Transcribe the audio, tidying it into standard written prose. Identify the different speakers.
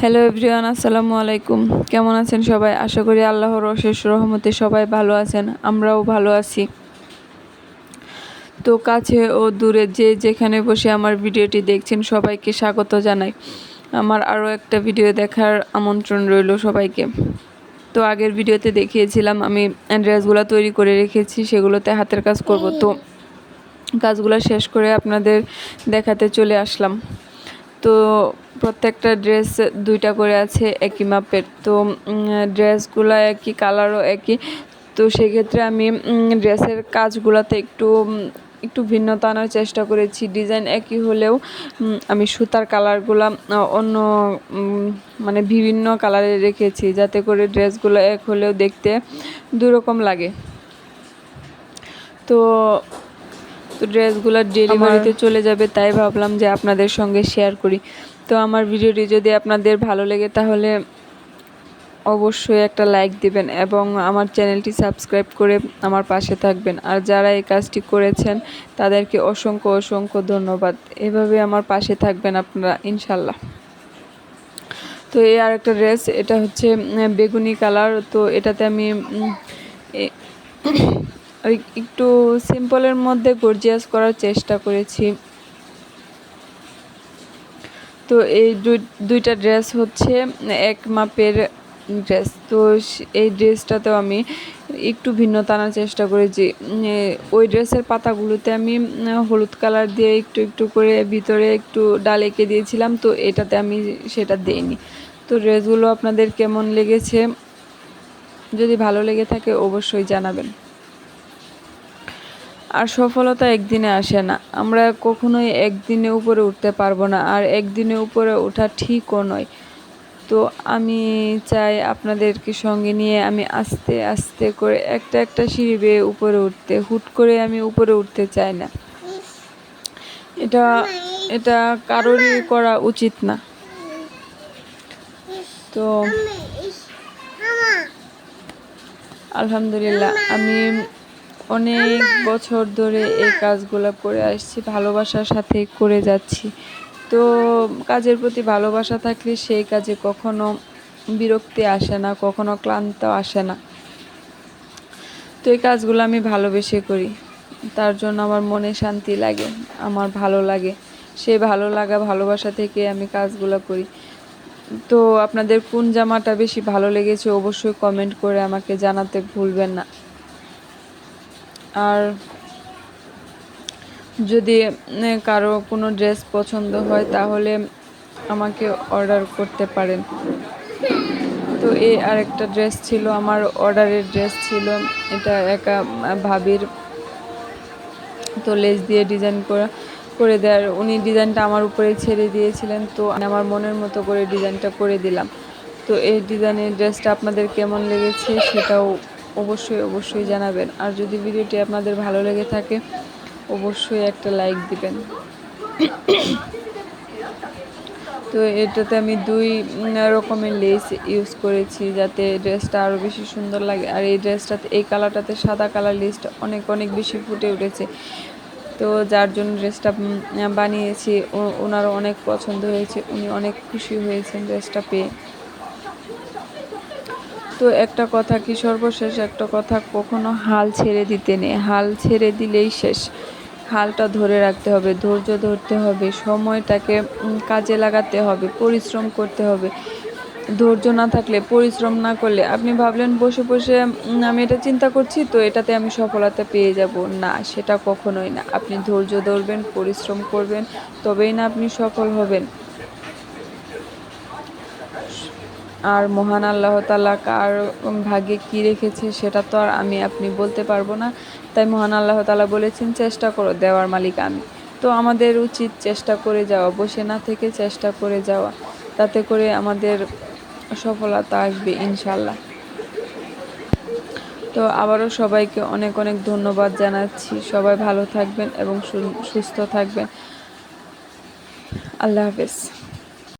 Speaker 1: Hello everyone, আসসালামু আলাইকুম। কেমন আছেন সবাই? আশা করি আল্লাহর অশেষ রহমতে সবাই ভালো আছেন, আমরাও ভালো আছি। তো কাছে ও দূরে যে যেখানে বসে আমার ভিডিওটি দেখছেন সবাইকে স্বাগত জানাই। আমার আরও একটা ভিডিও দেখার আমন্ত্রণ রইল সবাইকে। তো আগের ভিডিওতে দেখিয়েছিলাম আমি ড্রেসগুলো তৈরি করে রেখেছি, সেগুলোতে হাতের কাজ করব। তো কাজগুলো শেষ করে আপনাদের দেখাতে চলে আসলাম। তো প্রত্যেকটা ড্রেস দুইটা করে আছে একই মাপের। তো ড্রেসগুলো একই, কালারও একই। তো সেক্ষেত্রে আমি ড্রেসের কাজগুলোতে একটু ভিন্নতা আনার চেষ্টা করেছি। ডিজাইন একই হলেও আমি সুতার কালারগুলো অন্য মানে বিভিন্ন কালারে রেখেছি, যাতে করে ড্রেসগুলো এক হলেও দেখতে দুরকম লাগে। তো ড্রেসগুলো ডেলিভারিতে চলে যাবে, তাই ভাবলাম যে আপনাদের সঙ্গে শেয়ার করি। তো আমার ভিডিওটি যদি আপনাদের ভালো লেগে তাহলে অবশ্যই একটা লাইক দিবেন এবং আমার চ্যানেলটি সাবস্ক্রাইব করে আমার পাশে থাকবেন। আর যারা এই কাজটি করেছেন তাদেরকে অসংখ্য অসংখ্য ধন্যবাদ। এভাবে আমার পাশে থাকবেন আপনারা ইনশাল্লাহ। তো এই আরেকটা ড্রেস, এটা হচ্ছে বেগুনি কালার। তো এটাতে আমি ওই একটু সিম্পলের মধ্যে গর্জিয়াস করার চেষ্টা করেছি। তো এই দুইটা ড্রেস হচ্ছে এক মাপের ড্রেস। তো এই ড্রেসটাতেও আমি একটু ভিন্নতা আনার চেষ্টা করেছি। ওই ড্রেসের পাতাগুলোতে আমি হলুদ কালার দিয়ে একটু একটু করে ভিতরে একটু ডাল এঁকে দিয়েছিলাম। তো এটাতে আমি সেটা দিইনি। তো ড্রেসগুলো আপনাদের কেমন লেগেছে, যদি ভালো লেগে থাকে অবশ্যই জানাবেন। আর সফলতা একদিনে আসে না, আমরা কখনোই একদিনে উপরে উঠতে পারবো না, আর একদিনে উপরে ওঠা ঠিকও নয়। তো আমি চাই আপনাদেরকে সঙ্গে নিয়ে আমি আস্তে আস্তে করে একটা একটা সিঁড়ি বেয়ে উপরে উঠতে। হুট করে আমি উপরে উঠতে চাই না, এটা কারোরই করা উচিত না। তো আলহামদুলিল্লাহ, আমি অনেক বছর ধরে এই কাজগুলো করে আসছি, ভালোবাসার সাথে করে যাচ্ছি। তো কাজের প্রতি ভালোবাসা থাকলে সেই কাজে কখনো বিরক্তি আসে না, কখনো ক্লান্ত আসে না। তো এই কাজগুলো আমি ভালোবেসে করি, তার জন্য আমার মনে শান্তি লাগে, আমার ভালো লাগে। সেই ভালো লাগা ভালোবাসা থেকে আমি কাজগুলো করি। তো আপনাদের কোন জামাটা বেশি ভালো লেগেছে অবশ্যই কমেন্ট করে আমাকে জানাতে ভুলবেন না। আর যদি কারো কোনো ড্রেস পছন্দ হয় তাহলে আমাকে অর্ডার করতে পারেন। তো এই আরেকটা ড্রেস ছিল আমার অর্ডারের ড্রেস ছিল, এটা একা ভাবির। তো লেস দিয়ে ডিজাইন করে দেওয়ার, উনি ডিজাইনটা আমার উপরে ছেড়ে দিয়েছিলেন। তো আমি আমার মনের মতো করে ডিজাইনটা করে দিলাম। তো এই ডিজাইনের ড্রেসটা আপনাদের কেমন লেগেছে সেটাও অবশ্যই জানাবেন। আর যদি ভিডিওটি আপনাদের ভালো লেগে থাকে অবশ্যই একটা লাইক দিবেন। তো এটাতে আমি 2 রকমের লেস ইউজ করেছি যাতে ড্রেসটা আরও বেশি সুন্দর লাগে। আর এই ড্রেসটাতে, এই কালারটাতে সাদা কালার লেসটা অনেক বেশি ফুটে উঠেছে। তো যার জন্য ড্রেসটা বানিয়েছি, ওনারও অনেক পছন্দ হয়েছে, উনি অনেক খুশি হয়েছেন ড্রেসটা পেয়ে। তো একটা কথা কি, সর্বশেষ একটা কথা, কখনো হাল ছেড়ে দিতে নেই। হাল ছেড়ে দিলেই শেষ। হালটা ধরে রাখতে হবে, ধৈর্য ধরতে হবে, সময়টাকে কাজে লাগাতে হবে, পরিশ্রম করতে হবে। ধৈর্য না থাকলে, পরিশ্রম না করলে, আপনি ভাবলেন বসে বসে আমি এটা চিন্তা করছি তো এটাতে আমি সফলতা পেয়ে যাব, না, সেটা কখনোই না। আপনি ধৈর্য ধরবেন, পরিশ্রম করবেন, তবেই না আপনি সফল হবেন। আর মহান আল্লাহ তাআলা কার ভাগ্যে কী রেখেছে সেটা তো আর আপনি বলতে পারবো না। তাই মহান আল্লাহ তাআলা বলেছেন, চেষ্টা করো, দেওয়ার মালিক আমি। তো আমাদের উচিত চেষ্টা করে যাওয়া, বসে না থেকে চেষ্টা করে যাওয়া, তাতে করে আমাদের সফলতা আসবে ইনশাল্লাহ। তো আবারও সবাইকে অনেক ধন্যবাদ জানাচ্ছি। সবাই ভালো থাকবেন এবং সুস্থ থাকবেন। আল্লাহ হাফেজ।